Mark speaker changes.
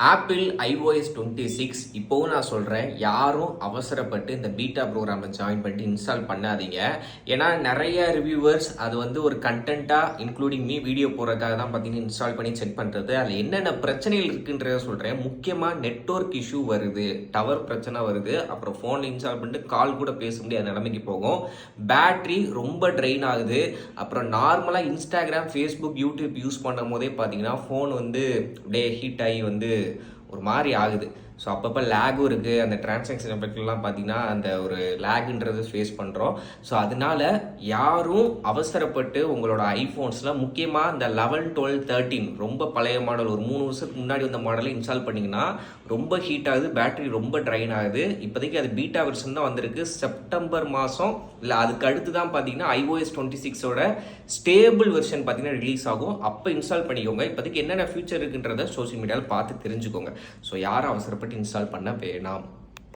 Speaker 1: Apple iOS 26 இப்போவும் நான் சொல்கிறேன், யாரும் அவசரப்பட்டு இந்த பீட்டா ப்ரோக்ராமை ஜாயின் பண்ணிட்டு இன்ஸ்டால் பண்ணாதீங்க. ஏன்னா நிறைய ரிவ்யூவர்ஸ் அது வந்து ஒரு கண்டென்ட்டாக இன்க்ளூடிங் மீ வீடியோ போடுறதுக்காக தான் பார்த்தீங்கன்னா இன்ஸ்டால் பண்ணி செக் பண்ணுறது. அதில் என்னென்ன பிரச்சனைகள் இருக்குன்றத சொல்கிறேன். முக்கியமாக நெட்வொர்க் இஷ்யூ வருது, டவர் பிரச்சனை வருது, அப்புறம் ஃபோனில் இன்ஸ்டால் பண்ணிட்டு கால் கூட பேச முடியாத நிலைமைக்கு போகும். பேட்ரி ரொம்ப ட்ரெயின் ஆகுது. அப்புறம் நார்மலாக இன்ஸ்டாகிராம், ஃபேஸ்புக், யூடியூப் யூஸ் பண்ணும் போதே பார்த்தீங்கன்னா ஃபோன் வந்து அப்படியே ஹீட் ஆகி வந்து ஒரு மாதிரி ஆகுது. ஸோ அப்பப்போ லேகும் இருக்குது. அந்த டிரான்சாக்ஷன் எஃபெக்ட்லாம் பார்த்தீங்கன்னா அந்த ஒரு லேகுன்றது ஃபேஸ் பண்ணுறோம். ஸோ அதனால யாரும் அவசரப்பட்டு உங்களோட ஐஃபோன்ஸில் முக்கியமாக இந்த 11, 12, 13 ரொம்ப பழைய மாடல், ஒரு 3 வருஷத்துக்கு முன்னாடி வந்த மாடலை இன்ஸ்டால் பண்ணிங்கன்னா ரொம்ப ஹீட் ஆகுது, பேட்டரி ரொம்ப ட்ரைன் ஆகுது. இப்போதைக்கு அது பீட்டா வெர்ஷன் தான் வந்திருக்கு. செப்டம்பர் மாதம் இல்லை அதுக்கு அடுத்து தான் பார்த்தீங்கன்னா iOS 26ஓட ஸ்டேபிள் வெர்ஷன் பார்த்தீங்கன்னா ரிலீஸ் ஆகும். அப்போ இன்ஸ்டால் பண்ணிக்கோங்க. இப்போதைக்கு என்னென்ன ஃபியூச்சர் இருக்குன்றத சோஷியல் மீடியாவில் பார்த்து தெரிஞ்சுக்கோங்க. ஸோ யாரும் அவசரப்பட்டு இன்ஸ்டால் பண்ண வேணாம்.